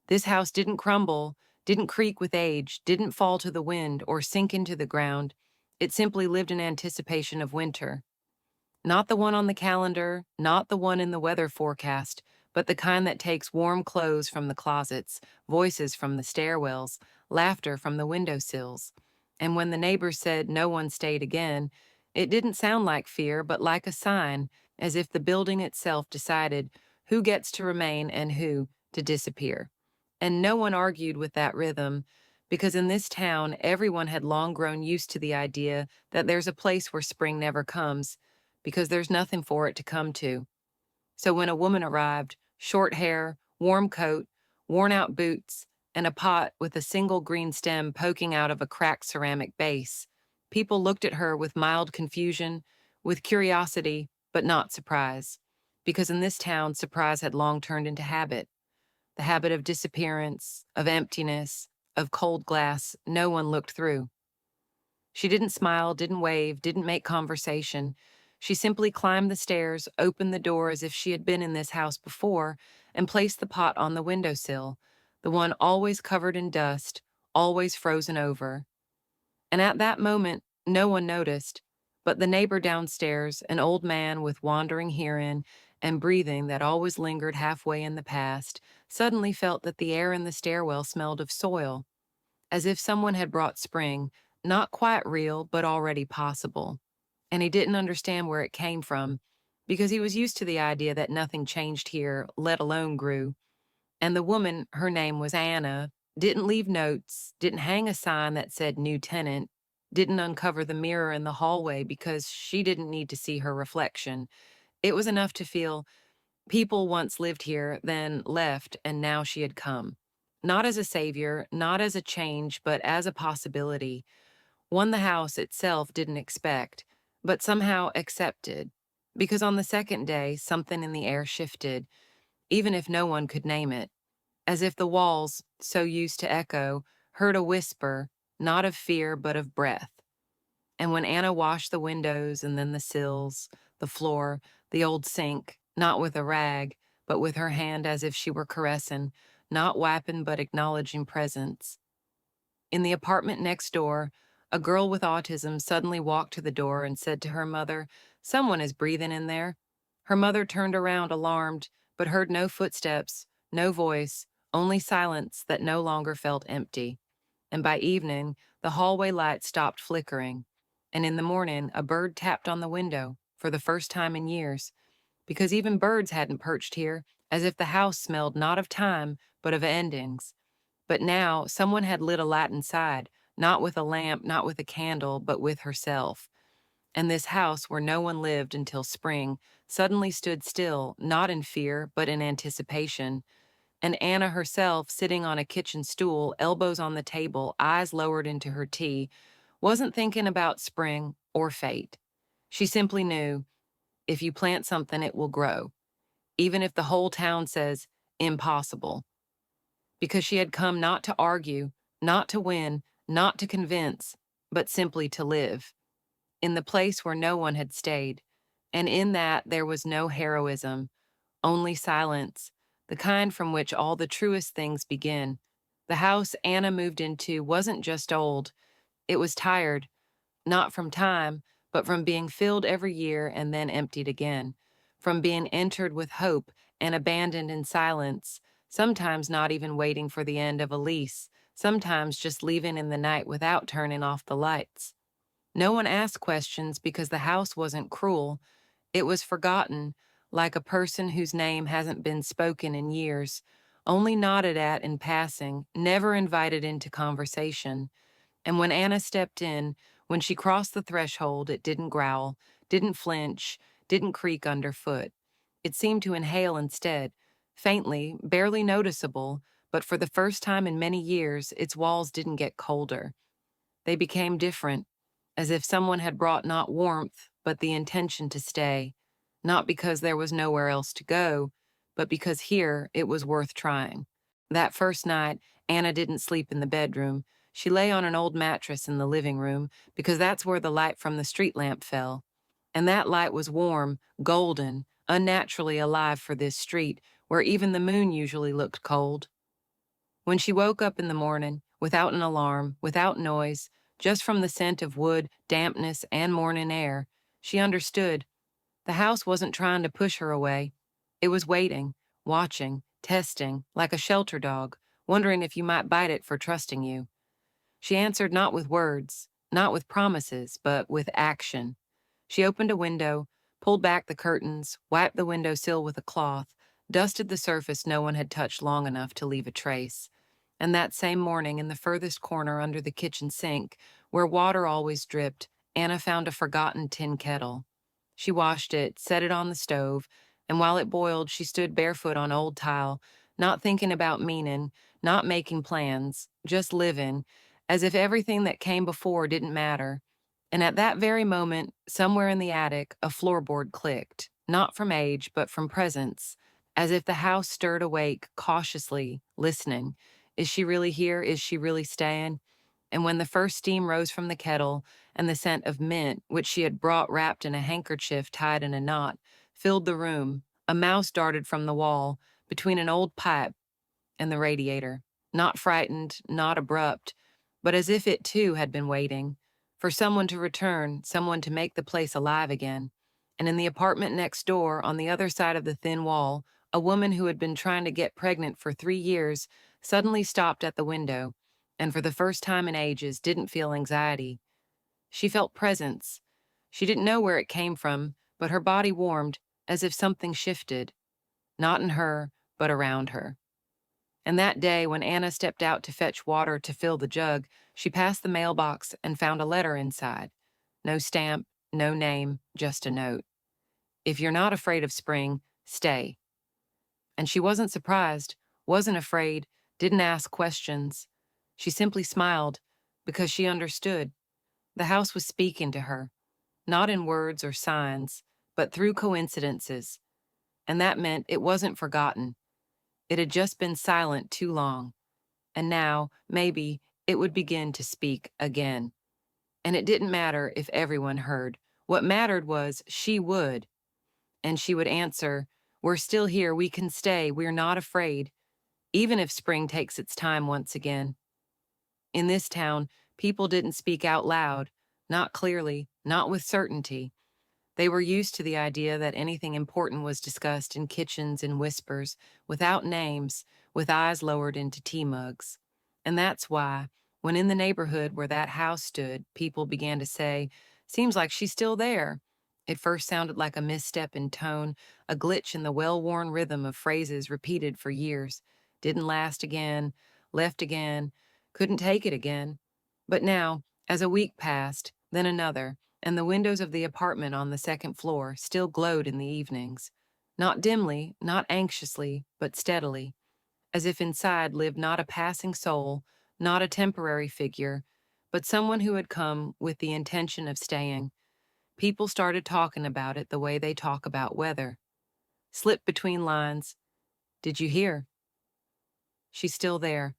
This house didn't crumble, didn't creak with age, didn't fall to the wind or sink into the ground. It simply lived in anticipation of winter. Not the one on the calendar, not the one in the weather forecast, but the kind that takes warm clothes from the closets, voices from the stairwells, laughter from the windowsills. And when the neighbors said no one stayed again, it didn't sound like fear, but like a sign, as if the building itself decided who gets to remain and who to disappear. And no one argued with that rhythm, because in this town, everyone had long grown used to the idea that there's a place where spring never comes, because there's nothing for it to come to. So when a woman arrived, short hair, warm coat, worn out boots, and a pot with a single green stem poking out of a cracked ceramic base, people looked at her with mild confusion, with curiosity, but not surprise. Because in this town, surprise had long turned into habit, the habit of disappearance, of emptiness, of cold glass no one looked through. She didn't smile, didn't wave, didn't make conversation. She simply climbed the stairs, opened the door as if she had been in this house before, and placed the pot on the windowsill, the one always covered in dust, always frozen over. And at that moment, no one noticed, but the neighbor downstairs, an old man with wandering hearing and breathing that always lingered halfway in the past, suddenly felt that the air in the stairwell smelled of soil, as if someone had brought spring, not quite real, but already possible. And he didn't understand where it came from, because he was used to the idea that nothing changed here, let alone grew. And the woman, her name was Anna, didn't leave notes, didn't hang a sign that said new tenant, didn't uncover the mirror in the hallway because she didn't need to see her reflection. It was enough to feel people once lived here, then left, and now she had come. Not as a savior, not as a change, but as a possibility. One the house itself didn't expect, but somehow accepted. Because on the second day, something in the air shifted, even if no one could name it, as if the walls, so used to echo, heard a whisper, not of fear, but of breath. And when Anna washed the windows and then the sills, the floor, the old sink, not with a rag, but with her hand as if she were caressing, not wiping but acknowledging presence. In the apartment next door, a girl with autism suddenly walked to the door and said to her mother, "Someone is breathing in there." Her mother turned around alarmed, but heard no footsteps, no voice, only silence that no longer felt empty. And by evening, the hallway light stopped flickering. And in the morning, a bird tapped on the window, for the first time in years, because even birds hadn't perched here, as if the house smelled not of time, but of endings. But now, someone had lit a light inside, not with a lamp, not with a candle, but with herself. And this house, where no one lived until spring, suddenly stood still, not in fear, but in anticipation. And Anna herself, sitting on a kitchen stool, elbows on the table, eyes lowered into her tea, wasn't thinking about spring or fate. She simply knew, if you plant something, it will grow, even if the whole town says, impossible. Because she had come not to argue, not to win, not to convince, but simply to live, in the place where no one had stayed. And in that there was no heroism, only silence, the kind from which all the truest things begin. The house Anna moved into wasn't just old, it was tired, not from time, but from being filled every year and then emptied again, from being entered with hope and abandoned in silence, sometimes not even waiting for the end of a lease, sometimes just leaving in the night without turning off the lights. No one asked questions because the house wasn't cruel. It was forgotten, like a person whose name hasn't been spoken in years, only nodded at in passing, never invited into conversation. And when Anna stepped in, when she crossed the threshold, it didn't growl, didn't flinch, didn't creak underfoot. It seemed to inhale instead, faintly, barely noticeable, but for the first time in many years, its walls didn't get colder. They became different, as if someone had brought not warmth, but the intention to stay, not because there was nowhere else to go, but because here it was worth trying. That first night, Anna didn't sleep in the bedroom. She lay on an old mattress in the living room because that's where the light from the street lamp fell. And that light was warm, golden, unnaturally alive for this street where even the moon usually looked cold. When she woke up in the morning, without an alarm, without noise, just from the scent of wood, dampness, and morning air, she understood. The house wasn't trying to push her away. It was waiting, watching, testing, like a shelter dog, wondering if you might bite it for trusting you. She answered not with words, not with promises, but with action. She opened a window, pulled back the curtains, wiped the window sill with a cloth, dusted the surface no one had touched long enough to leave a trace. And that same morning, in the furthest corner under the kitchen sink, where water always dripped, Anna found a forgotten tin kettle. She washed it, set it on the stove, and while it boiled, she stood barefoot on old tile, not thinking about meaning, not making plans, just living, as if everything that came before didn't matter. And at that very moment, somewhere in the attic, a floorboard clicked, not from age, but from presence, as if the house stirred awake, cautiously, listening. Is she really here? Is she really staying? And when the first steam rose from the kettle, and the scent of mint, which she had brought wrapped in a handkerchief tied in a knot, filled the room, a mouse darted from the wall, between an old pipe and the radiator, not frightened, not abrupt, but as if it too had been waiting for someone to return, someone to make the place alive again. And in the apartment next door, on the other side of the thin wall, a woman who had been trying to get pregnant for 3 years suddenly stopped at the window, and for the first time in ages didn't feel anxiety. She felt presence. She didn't know where it came from, but her body warmed, as if something shifted, not in her, but around her. And that day, when Anna stepped out to fetch water to fill the jug, she passed the mailbox and found a letter inside. No stamp, no name, just a note. If you're not afraid of spring, stay. And she wasn't surprised, wasn't afraid, didn't ask questions. She simply smiled, because she understood. The house was speaking to her, not in words or signs, but through coincidences. And that meant it wasn't forgotten. It had just been silent too long. And now, maybe, it would begin to speak again. And it didn't matter if everyone heard. What mattered was she would. And she would answer, "We're still here, we can stay, we're not afraid," even if spring takes its time once again. In this town, people didn't speak out loud, not clearly, not with certainty. They were used to the idea that anything important was discussed in kitchens in whispers, without names, with eyes lowered into tea mugs. And that's why, when in the neighborhood where that house stood, people began to say, "Seems like she's still there," it first sounded like a misstep in tone, a glitch in the well-worn rhythm of phrases repeated for years. Didn't last again, left again, couldn't take it again. But now, as a week passed, then another, and the windows of the apartment on the second floor still glowed in the evenings. Not dimly, not anxiously, but steadily, as if inside lived not a passing soul, not a temporary figure, but someone who had come with the intention of staying. People started talking about it the way they talk about weather. Slipped between lines. "Did you hear? She's still there."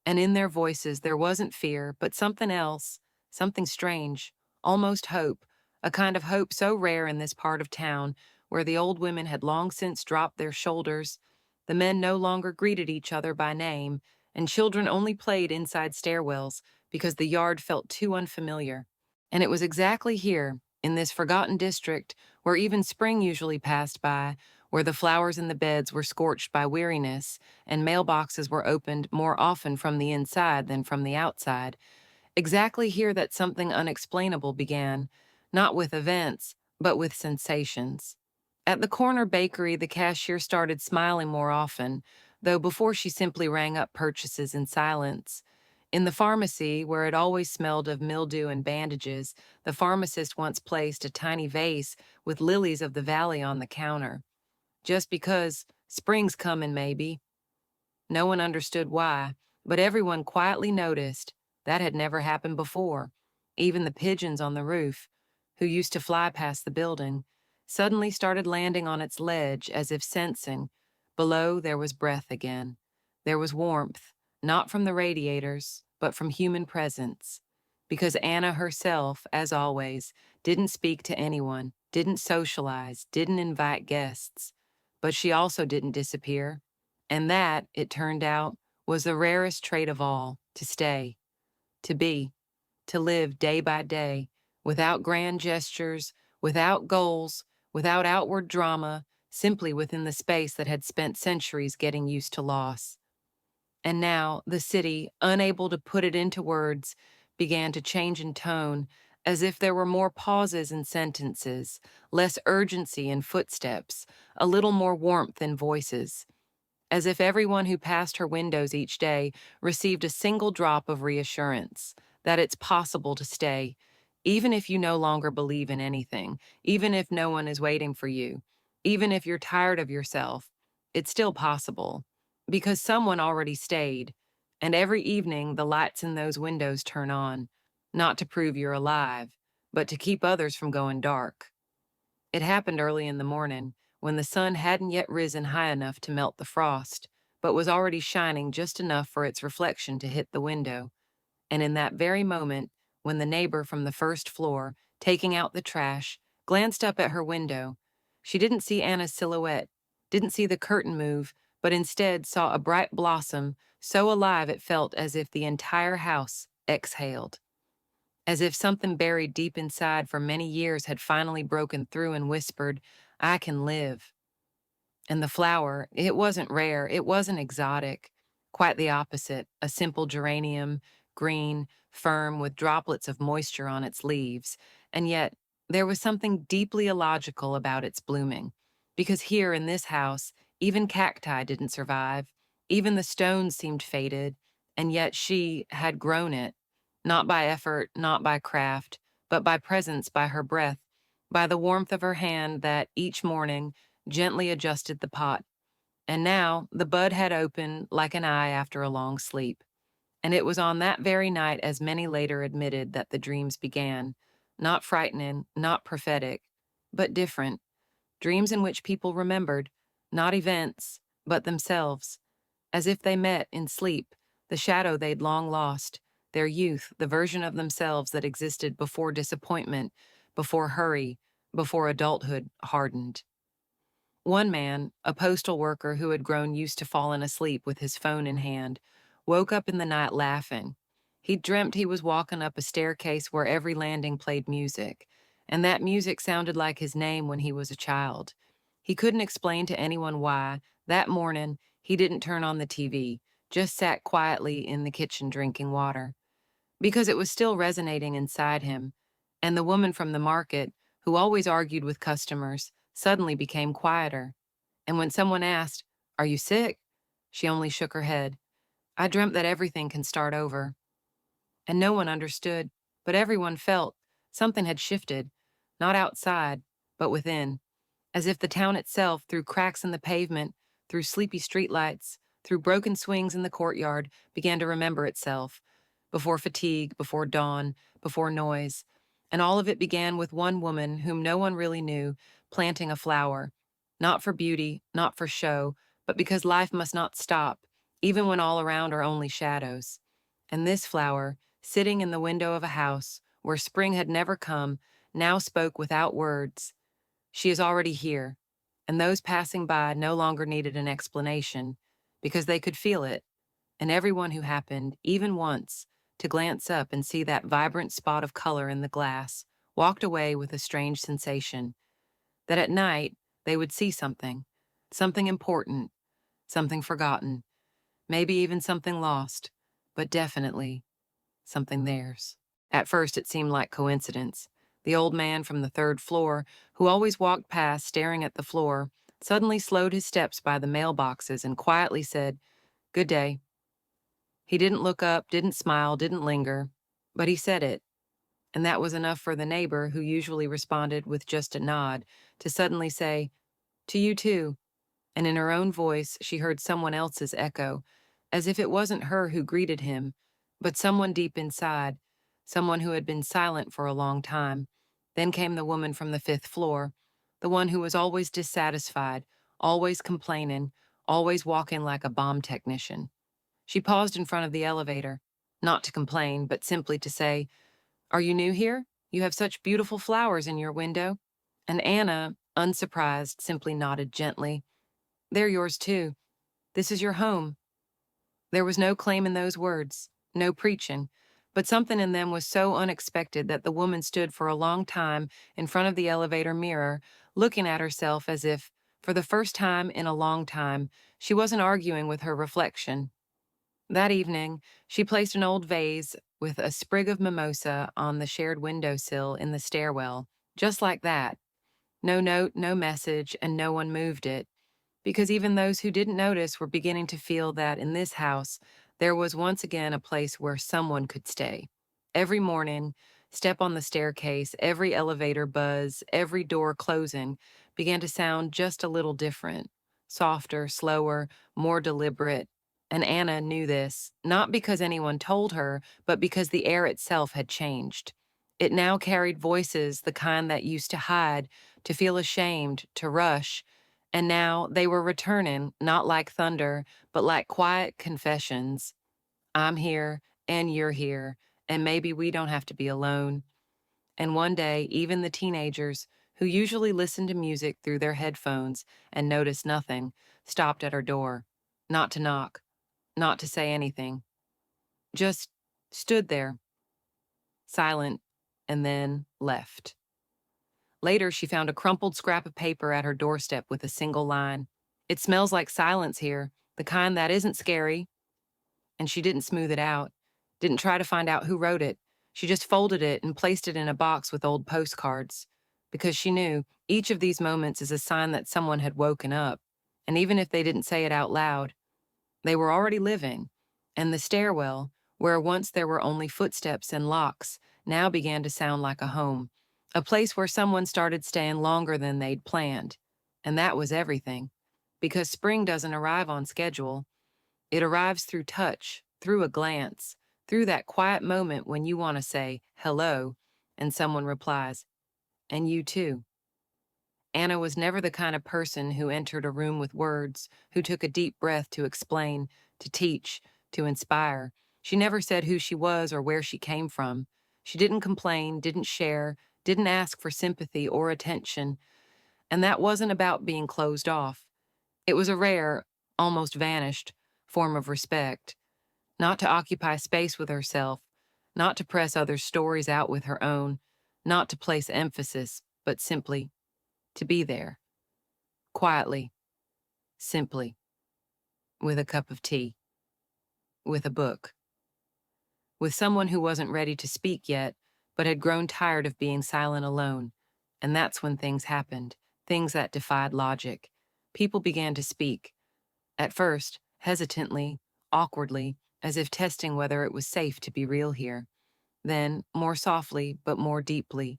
And in their voices there wasn't fear, but something else, something strange, almost hope, a kind of hope so rare in this part of town, where the old women had long since dropped their shoulders, the men no longer greeted each other by name, and children only played inside stairwells because the yard felt too unfamiliar. And it was exactly here, in this forgotten district, where even spring usually passed by, where the flowers in the beds were scorched by weariness, and mailboxes were opened more often from the inside than from the outside. Exactly here that something unexplainable began, not with events, but with sensations. At the corner bakery, the cashier started smiling more often, though before she simply rang up purchases in silence. In the pharmacy, where it always smelled of mildew and bandages, the pharmacist once placed a tiny vase with lilies of the valley on the counter. Just because spring's coming, maybe. No one understood why, but everyone quietly noticed that had never happened before. Even the pigeons on the roof, who used to fly past the building, suddenly started landing on its ledge as if sensing. Below there was breath again. There was warmth, not from the radiators, but from human presence. Because Anna herself, as always, didn't speak to anyone, didn't socialize, didn't invite guests. But she also didn't disappear. And that, it turned out, was the rarest trait of all: to stay, to be, to live day by day, without grand gestures, without goals, without outward drama, simply within the space that had spent centuries getting used to loss. And now the city, unable to put it into words, began to change in tone, as if there were more pauses in sentences, less urgency in footsteps, a little more warmth in voices, as if everyone who passed her windows each day received a single drop of reassurance that it's possible to stay, even if you no longer believe in anything, even if no one is waiting for you, even if you're tired of yourself. It's still possible, because someone already stayed, and every evening the lights in those windows turn on, not to prove you're alive, but to keep others from going dark. It happened early in the morning, when the sun hadn't yet risen high enough to melt the frost, but was already shining just enough for its reflection to hit the window. And in that very moment, when the neighbor from the first floor, taking out the trash, glanced up at her window, she didn't see Anna's silhouette, didn't see the curtain move, but instead saw a bright blossom so alive it felt as if the entire house exhaled, as if something buried deep inside for many years had finally broken through and whispered, "I can live." And the flower, it wasn't rare, it wasn't exotic. Quite the opposite, a simple geranium, green, firm, with droplets of moisture on its leaves. And yet, there was something deeply illogical about its blooming. Because here in this house, even cacti didn't survive. Even the stones seemed faded. And yet she had grown it. Not by effort, not by craft, but by presence, by her breath, by the warmth of her hand that, each morning, gently adjusted the pot. And now the bud had opened like an eye after a long sleep. And it was on that very night, as many later admitted, that the dreams began. Not frightening, not prophetic, but different. Dreams in which people remembered, not events, but themselves. As if they met in sleep, the shadow they'd long lost, their youth, the version of themselves that existed before disappointment, before hurry, before adulthood hardened. One man, a postal worker who had grown used to falling asleep with his phone in hand, woke up in the night laughing. He'd dreamt he was walking up a staircase where every landing played music, and that music sounded like his name when he was a child. He couldn't explain to anyone why, that morning, he didn't turn on the TV, just sat quietly in the kitchen drinking water. Because it was still resonating inside him, and the woman from the market, who always argued with customers, suddenly became quieter. And when someone asked, "Are you sick?" she only shook her head. "I dreamt that everything can start over." And no one understood, but everyone felt something had shifted, not outside, but within, as if the town itself, through cracks in the pavement, through sleepy streetlights, through broken swings in the courtyard, began to remember itself, before fatigue, before dawn, before noise. And all of it began with one woman whom no one really knew, planting a flower, not for beauty, not for show, but because life must not stop, even when all around are only shadows. And this flower, sitting in the window of a house where spring had never come, now spoke without words. She is already here, and those passing by no longer needed an explanation, because they could feel it, and everyone who happened, even once, to glance up and see that vibrant spot of color in the glass, walked away with a strange sensation, that at night they would see something, something important, something forgotten, maybe even something lost, but definitely something theirs. At first it seemed like coincidence. The old man from the third floor, who always walked past staring at the floor, suddenly slowed his steps by the mailboxes and quietly said, "Good day." He didn't look up, didn't smile, didn't linger, but he said it, and that was enough for the neighbor, who usually responded with just a nod, to suddenly say, "To you too." And in her own voice she heard someone else's echo, as if it wasn't her who greeted him, but someone deep inside, someone who had been silent for a long time. Then came the woman from the fifth floor, the one who was always dissatisfied, always complaining, always walking like a bomb technician. She paused in front of the elevator, not to complain, but simply to say, "Are you new here? You have such beautiful flowers in your window." And Anna, unsurprised, simply nodded gently. "They're yours too. This is your home." There was no claim in those words, no preaching, but something in them was so unexpected that the woman stood for a long time in front of the elevator mirror, looking at herself as if, for the first time in a long time, she wasn't arguing with her reflection. That evening, she placed an old vase with a sprig of mimosa on the shared windowsill in the stairwell, just like that. No note, no message, and no one moved it, because even those who didn't notice were beginning to feel that in this house, there was once again a place where someone could stay. Every morning, step on the staircase, every elevator buzz, every door closing began to sound just a little different, softer, slower, more deliberate. And Anna knew this, not because anyone told her, but because the air itself had changed. It now carried voices, the kind that used to hide, to feel ashamed, to rush, and now they were returning, not like thunder, but like quiet confessions. I'm here, and you're here, and maybe we don't have to be alone. And one day, even the teenagers, who usually listened to music through their headphones and noticed nothing, stopped at her door. Not to knock, not to say anything. Just stood there, silent, and then left. Later, she found a crumpled scrap of paper at her doorstep with a single line. It smells like silence here, the kind that isn't scary. And she didn't smooth it out, didn't try to find out who wrote it. She just folded it and placed it in a box with old postcards. Because she knew each of these moments is a sign that someone had woken up. And even if they didn't say it out loud, they were already living. And the stairwell, where once there were only footsteps and locks, now began to sound like a home, a place where someone started staying longer than they'd planned. And that was everything. Because spring doesn't arrive on schedule. It arrives through touch, through a glance, through that quiet moment when you want to say, hello, and someone replies, and you too. Anna was never the kind of person who entered a room with words, who took a deep breath to explain, to teach, to inspire. She never said who she was or where she came from. She didn't complain, didn't share, didn't ask for sympathy or attention. And that wasn't about being closed off. It was a rare, almost vanished, form of respect. Not to occupy space with herself, not to press others' stories out with her own, not to place emphasis, but simply to be there, quietly, simply, with a cup of tea, with a book, with someone who wasn't ready to speak yet, but had grown tired of being silent alone. And that's when things happened, things that defied logic. People began to speak, at first, hesitantly, awkwardly, as if testing whether it was safe to be real here. Then, more softly, but more deeply,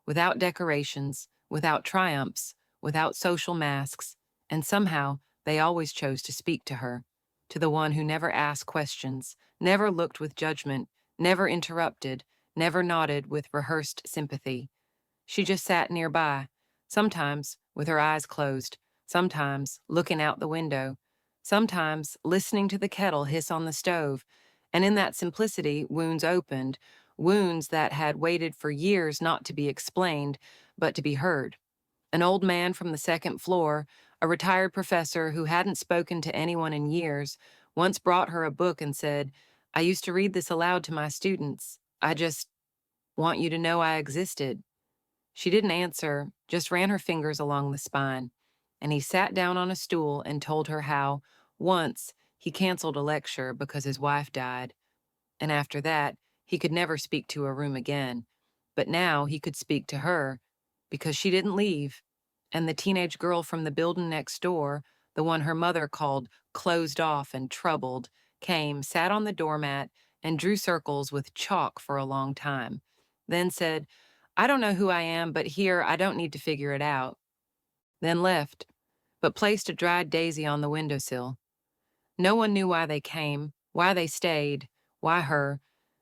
without decorations, without triumphs, without social masks, and somehow they always chose to speak to her, to the one who never asked questions, never looked with judgment, never interrupted, never nodded with rehearsed sympathy. She just sat nearby, sometimes with her eyes closed, sometimes looking out the window, sometimes listening to the kettle hiss on the stove, and in that simplicity wounds opened, wounds that had waited for years not to be explained, but to be heard. An old man from the second floor, a retired professor who hadn't spoken to anyone in years, once brought her a book and said, I used to read this aloud to my students. I just want you to know I existed. She didn't answer, just ran her fingers along the spine, and he sat down on a stool and told her how, once, he canceled a lecture because his wife died, and after that, he could never speak to a room again. But now he could speak to her, because she didn't leave, and the teenage girl from the building next door, the one her mother called closed off and troubled, came, sat on the doormat, and drew circles with chalk for a long time, then said, I don't know who I am, but here I don't need to figure it out. Then left, but placed a dried daisy on the windowsill. No one knew why they came, why they stayed, why her,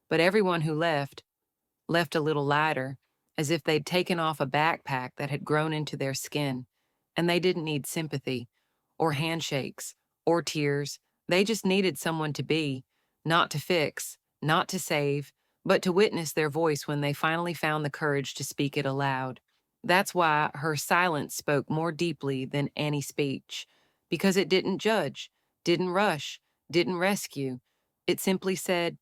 but everyone who left a little lighter, as if they'd taken off a backpack that had grown into their skin, and they didn't need sympathy, or handshakes, or tears. They just needed someone to be, not to fix, not to save, but to witness their voice when they finally found the courage to speak it aloud. That's why her silence spoke more deeply than any speech, because it didn't judge, didn't rush, didn't rescue. It simply said,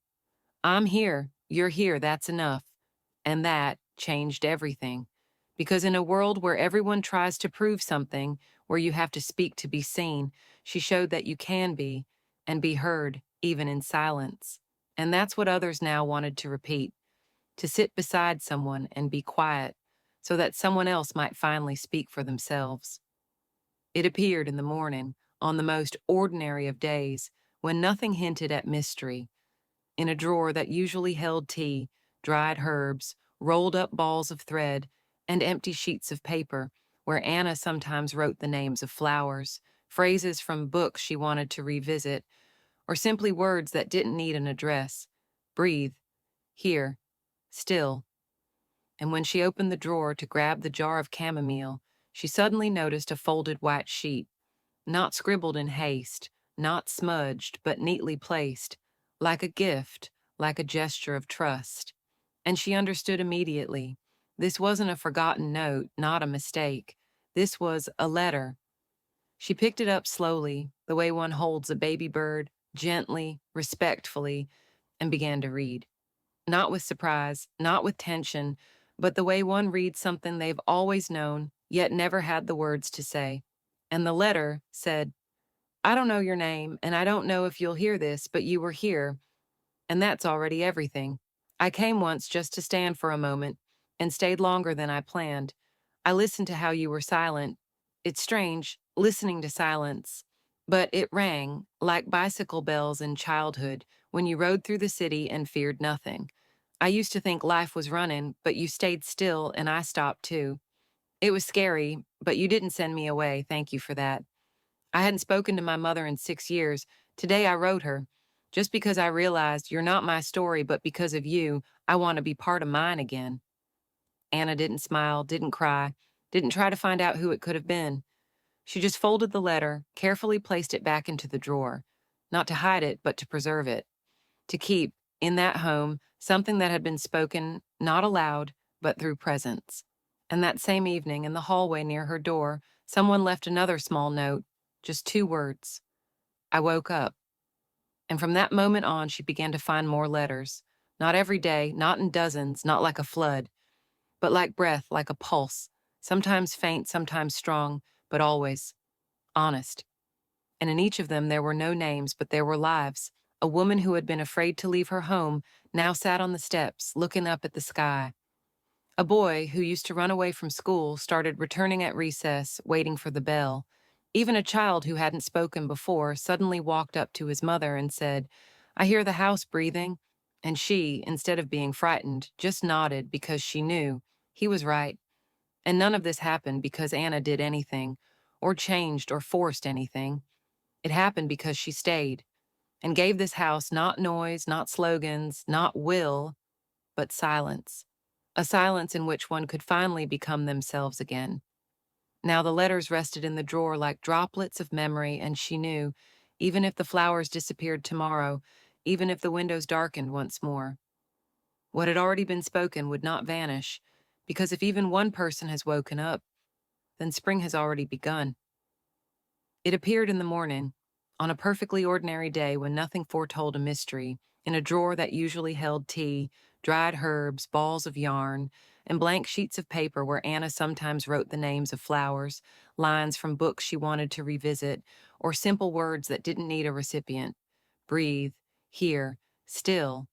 I'm here, you're here, that's enough. And that changed everything. Because in a world where everyone tries to prove something, where you have to speak to be seen, she showed that you can be, and be heard, even in silence. And that's what others now wanted to repeat, to sit beside someone and be quiet, so that someone else might finally speak for themselves. It appeared in the morning, on the most ordinary of days, when nothing hinted at mystery, in a drawer that usually held tea, dried herbs, rolled up balls of thread, and empty sheets of paper, where Anna sometimes wrote the names of flowers, phrases from books she wanted to revisit, or simply words that didn't need an address. Breathe. Here. Still. And when she opened the drawer to grab the jar of chamomile, she suddenly noticed a folded white sheet, not scribbled in haste, not smudged, but neatly placed, like a gift, like a gesture of trust. And she understood immediately. This wasn't a forgotten note, not a mistake. This was a letter. She picked it up slowly, the way one holds a baby bird, gently, respectfully, and began to read. Not with surprise, not with tension, but the way one reads something they've always known, yet never had the words to say. And the letter said, I don't know your name, and I don't know if you'll hear this, but you were here, and that's already everything. I came once just to stand for a moment, and stayed longer than I planned. I listened to how you were silent. It's strange, listening to silence, but it rang like bicycle bells in childhood when you rode through the city and feared nothing. I used to think life was running, but you stayed still and I stopped too. It was scary, but you didn't send me away. Thank you for that. I hadn't spoken to my mother in 6 years. Today I wrote her. Just because I realized you're not my story, but because of you, I want to be part of mine again. Anna didn't smile, didn't cry, didn't try to find out who it could have been. She just folded the letter, carefully placed it back into the drawer. Not to hide it, but to preserve it. To keep, in that home, something that had been spoken, not aloud, but through presence. And that same evening, in the hallway near her door, someone left another small note, just 2 words. I woke up. And from that moment on, she began to find more letters. Not every day, not in dozens, not like a flood, but like breath, like a pulse, sometimes faint, sometimes strong, but always honest. And in each of them there were no names, but there were lives. A woman who had been afraid to leave her home now sat on the steps, looking up at the sky. A boy who used to run away from school started returning at recess, waiting for the bell. Even a child who hadn't spoken before suddenly walked up to his mother and said, I hear the house breathing. And she, instead of being frightened, just nodded because she knew he was right. And none of this happened because Anna did anything, or changed or forced anything. It happened because she stayed and gave this house not noise, not slogans, not will, but silence. A silence in which one could finally become themselves again. Now the letters rested in the drawer like droplets of memory, and she knew, even if the flowers disappeared tomorrow, even if the windows darkened once more, what had already been spoken would not vanish, because if even one person has woken up, then spring has already begun. It appeared in the morning, on a perfectly ordinary day when nothing foretold a mystery, in a drawer that usually held tea, dried herbs, balls of yarn, and blank sheets of paper where Anna sometimes wrote the names of flowers, lines from books she wanted to revisit, or simple words that didn't need a recipient. Breathe, hear, still.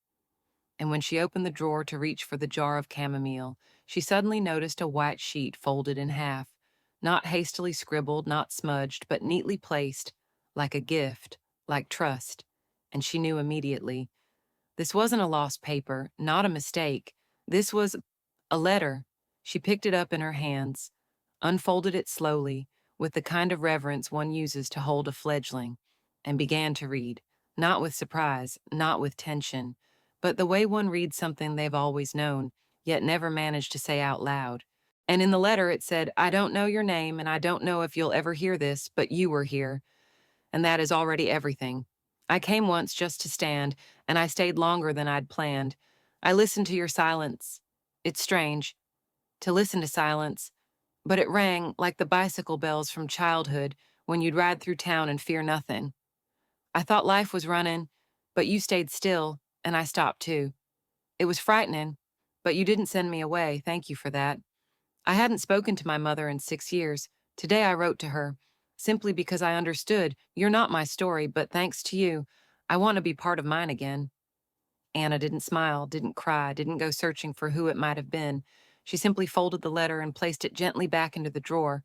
And when she opened the drawer to reach for the jar of chamomile, she suddenly noticed a white sheet folded in half, not hastily scribbled, not smudged, but neatly placed, like a gift, like trust. And she knew immediately. This wasn't a lost paper, not a mistake. This was a letter. She picked it up in her hands, unfolded it slowly, with the kind of reverence one uses to hold a fledgling, and began to read, not with surprise, not with tension, but the way one reads something they've always known, yet never managed to say out loud. And in the letter it said, I don't know your name, and I don't know if you'll ever hear this, but you were here, and that is already everything. I came once just to stand, and I stayed longer than I'd planned. I listened to your silence. It's strange to listen to silence, but it rang like the bicycle bells from childhood when you'd ride through town and fear nothing. I thought life was running, but you stayed still, and I stopped too. It was frightening, but you didn't send me away. Thank you for that. I hadn't spoken to my mother in 6 years. Today I wrote to her, simply because I understood you're not my story, but thanks to you, I want to be part of mine again. Anna didn't smile, didn't cry, didn't go searching for who it might have been. She simply folded the letter and placed it gently back into the drawer,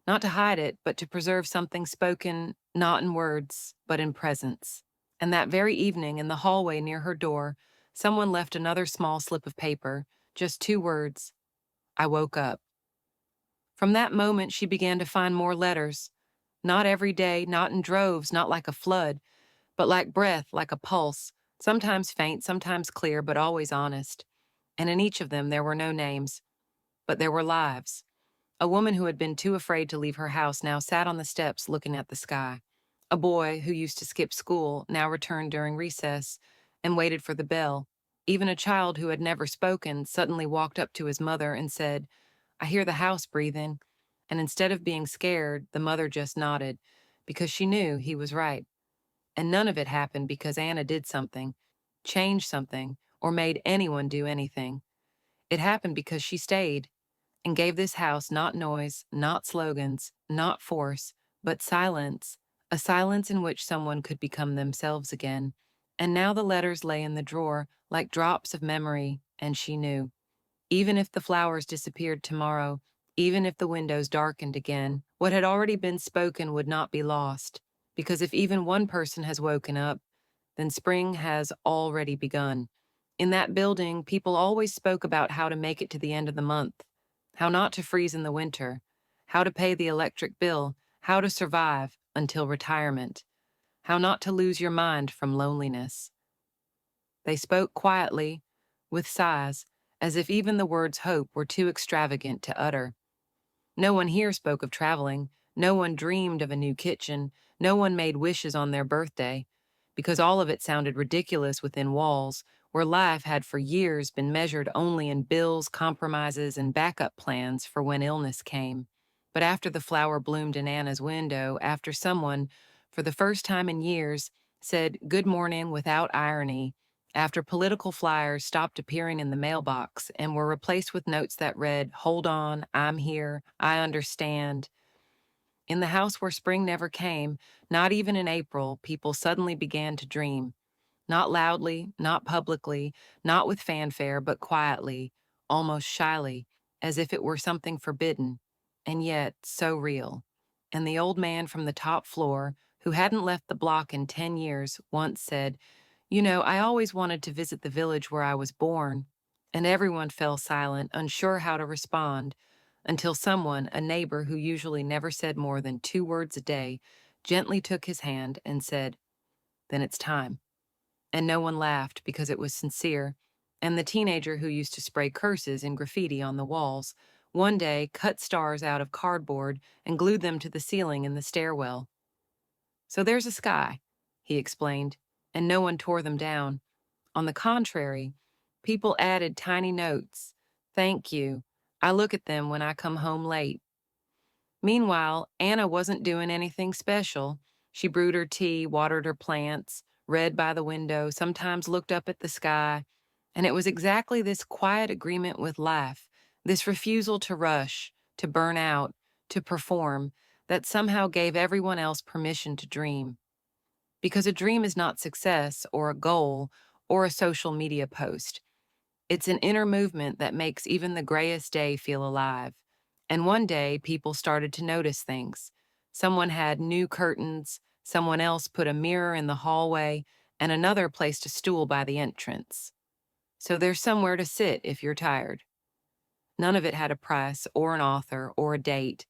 not to hide it, but to preserve something spoken not in words, but in presence. And that very evening, in the hallway near her door, someone left another small slip of paper, just 2 words: I woke up. From that moment, she began to find more letters. Not every day, not in droves, not like a flood, but like breath, like a pulse, sometimes faint, sometimes clear, but always honest. And in each of them, there were no names, but there were lives. A woman who had been too afraid to leave her house now sat on the steps looking at the sky. A boy who used to skip school now returned during recess and waited for the bell. Even a child who had never spoken suddenly walked up to his mother and said, I hear the house breathing. And instead of being scared, the mother just nodded, because she knew he was right. And none of it happened because Anna did something, changed something, or made anyone do anything. It happened because she stayed and gave this house not noise, not slogans, not force, but silence, a silence in which someone could become themselves again. And now the letters lay in the drawer like drops of memory, and she knew. Even if the flowers disappeared tomorrow, even if the windows darkened again, what had already been spoken would not be lost, because if even one person has woken up, then spring has already begun. In that building, people always spoke about how to make it to the end of the month, how not to freeze in the winter, how to pay the electric bill, how to survive until retirement, how not to lose your mind from loneliness. They spoke quietly, with sighs, as if even the words hope were too extravagant to utter. No one here spoke of traveling. No one dreamed of a new kitchen. No one made wishes on their birthday, because all of it sounded ridiculous within walls where life had for years been measured only in bills, compromises, and backup plans for when illness came. But after the flower bloomed in Anna's window, after someone, for the first time in years, said good morning without irony, after political flyers stopped appearing in the mailbox and were replaced with notes that read, hold on, I'm here, I understand. In the house where spring never came, not even in April, people suddenly began to dream. Not loudly, not publicly, not with fanfare, but quietly, almost shyly, as if it were something forbidden, and yet so real. And the old man from the top floor, who hadn't left the block in 10 years, once said, you know, I always wanted to visit the village where I was born. And everyone fell silent, unsure how to respond, until someone, a neighbor who usually never said more than 2 words a day, gently took his hand and said, then it's time. And no one laughed because it was sincere. And the teenager who used to spray curses in graffiti on the walls, one day cut stars out of cardboard and glued them to the ceiling in the stairwell. So there's a sky, he explained, and no one tore them down. On the contrary, people added tiny notes. Thank you. I look at them when I come home late. Meanwhile, Anna wasn't doing anything special. She brewed her tea, watered her plants, read by the window, sometimes looked up at the sky. And it was exactly this quiet agreement with life, this refusal to rush, to burn out, to perform, that somehow gave everyone else permission to dream. Because a dream is not success or a goal or a social media post. It's an inner movement that makes even the grayest day feel alive. And one day, people started to notice things. Someone had new curtains, someone else put a mirror in the hallway, and another placed a stool by the entrance. So there's somewhere to sit if you're tired. None of it had a price or an author or a date,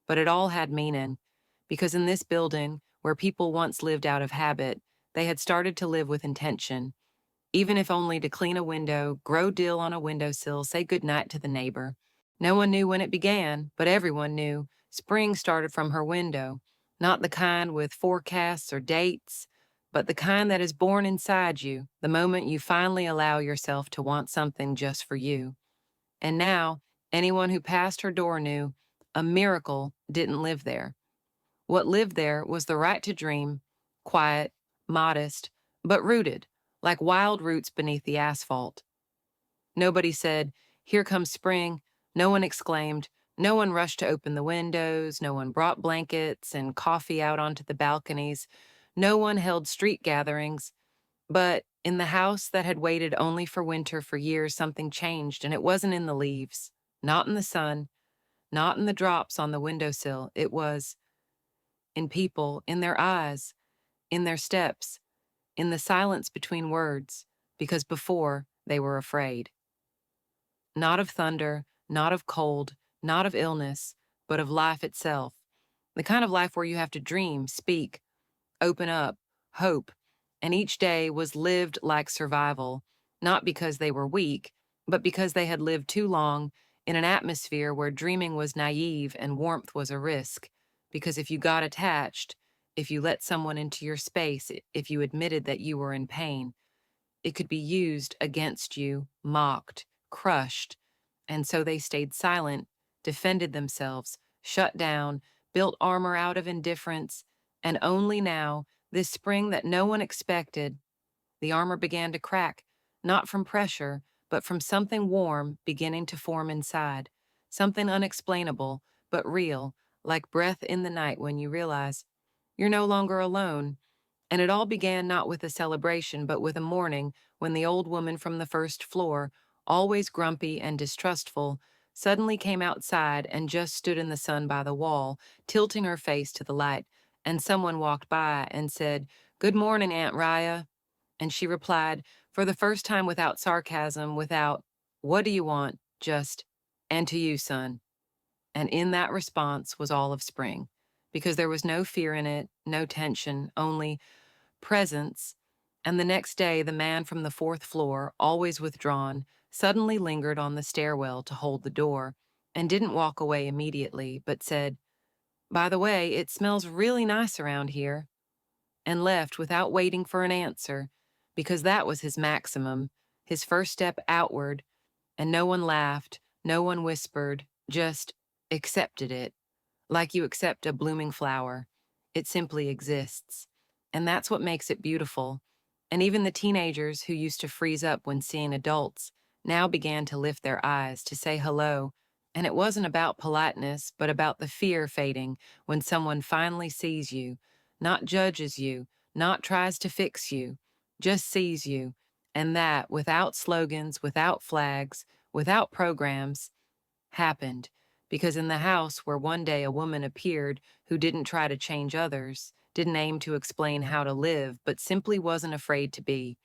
but it all had meaning, because in this building, where people once lived out of habit, they had started to live with intention, even if only to clean a window, grow dill on a windowsill, say goodnight to the neighbor. No one knew when it began, but everyone knew spring started from her window, not the kind with forecasts or dates, but the kind that is born inside you the moment you finally allow yourself to want something just for you. And now, anyone who passed her door knew a miracle didn't live there. What lived there was the right to dream, quiet, modest, but rooted, like wild roots beneath the asphalt. Nobody said, "Here comes spring." No one exclaimed. No one rushed to open the windows. No one brought blankets and coffee out onto the balconies. No one held street gatherings. But in the house that had waited only for winter for years, something changed, and it wasn't in the leaves, not in the sun, not in the drops on the windowsill. It was in people, in their eyes, in their steps, in the silence between words, because before they were afraid. Not of thunder, not of cold, not of illness, but of life itself. The kind of life where you have to dream, speak, open up, hope, and each day was lived like survival, not because they were weak, but because they had lived too long in an atmosphere where dreaming was naive and warmth was a risk. Because if you got attached, if you let someone into your space, if you admitted that you were in pain, it could be used against you, mocked, crushed. And so they stayed silent, defended themselves, shut down, built armor out of indifference, and only now, this spring that no one expected, the armor began to crack, not from pressure, but from something warm beginning to form inside, something unexplainable, but real, like breath in the night when you realize you're no longer alone. And it all began not with a celebration, but with a morning when the old woman from the first floor, always grumpy and distrustful, suddenly came outside and just stood in the sun by the wall, tilting her face to the light, and someone walked by and said, "Good morning, Aunt Raya." And she replied, for the first time without sarcasm, without, "What do you want?" Just, "And to you, son." And in that response was all of spring, because there was no fear in it, no tension, only presence. And the next day, the man from the fourth floor, always withdrawn, suddenly lingered on the stairwell to hold the door, and didn't walk away immediately, but said, "By the way, it smells really nice around here," and left without waiting for an answer, because that was his maximum, his first step outward, and no one laughed, no one whispered, just accepted it, like you accept a blooming flower. It simply exists. And that's what makes it beautiful. And even the teenagers who used to freeze up when seeing adults now began to lift their eyes to say hello. And it wasn't about politeness, but about the fear fading when someone finally sees you, not judges you, not tries to fix you, just sees you. And that, without slogans, without flags, without programs, happened because in the house where one day a woman appeared who didn't try to change others, didn't aim to explain how to live, but simply wasn't afraid to be,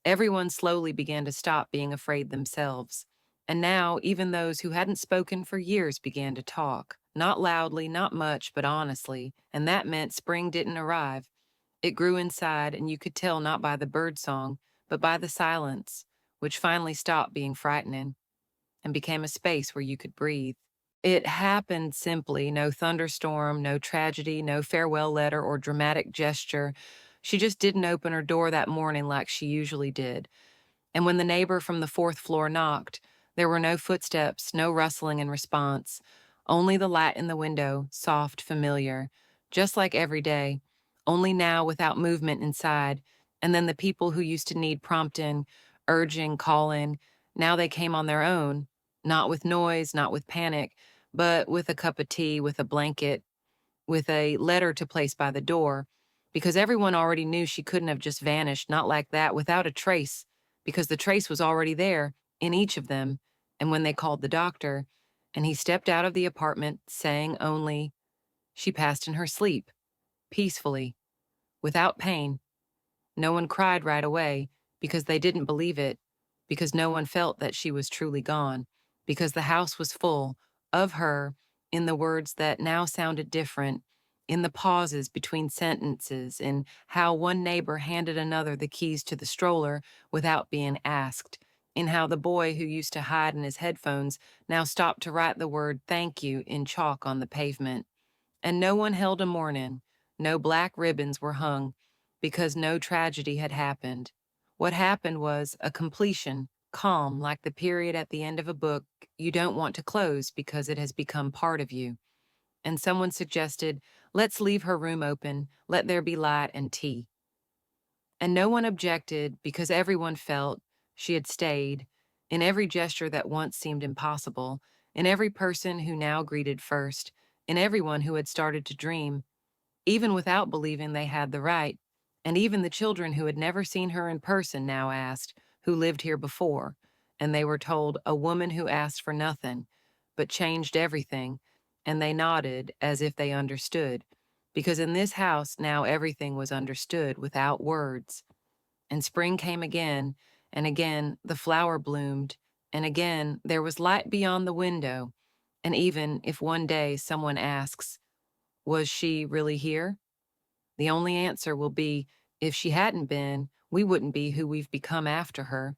everyone slowly began to stop being afraid themselves. And now, even those who hadn't spoken for years began to talk, not loudly, not much, but honestly, and that meant spring didn't arrive. It grew inside, and you could tell not by the birdsong, but by the silence, which finally stopped being frightening and became a space where you could breathe. It happened simply, no thunderstorm, no tragedy, no farewell letter or dramatic gesture. She just didn't open her door that morning like she usually did. And when the neighbor from the fourth floor knocked, there were no footsteps, no rustling in response, only the light in the window, soft, familiar, just like every day, only now without movement inside. And then the people who used to need prompting, urging, calling, now they came on their own, not with noise, not with panic, but with a cup of tea, with a blanket, with a letter to place by the door, because everyone already knew she couldn't have just vanished, not like that, without a trace, because the trace was already there in each of them. And when they called the doctor, and he stepped out of the apartment, saying only, she passed in her sleep, peacefully, without pain. No one cried right away, because they didn't believe it, because no one felt that she was truly gone, because the house was full of her in the words that now sounded different, in the pauses between sentences, in how one neighbor handed another the keys to the stroller without being asked, in how the boy who used to hide in his headphones now stopped to write the word "thank you" in chalk on the pavement. And no one held a mourning, no black ribbons were hung, because no tragedy had happened. What happened was a completion, calm like the period at the end of a book you don't want to close because it has become part of you. And someone suggested, let's leave her room open, let there be light and tea. And no one objected because everyone felt she had stayed, in every gesture that once seemed impossible, in every person who now greeted first, in everyone who had started to dream, even without believing they had the right. And even the children who had never seen her in person now asked, who lived here before, and they were told, a woman who asked for nothing, but changed everything, and they nodded as if they understood, because in this house now everything was understood without words. And spring came again, and again the flower bloomed, and again there was light beyond the window. And even if one day someone asks, was she really here? The only answer will be, if she hadn't been, we wouldn't be who we've become after her.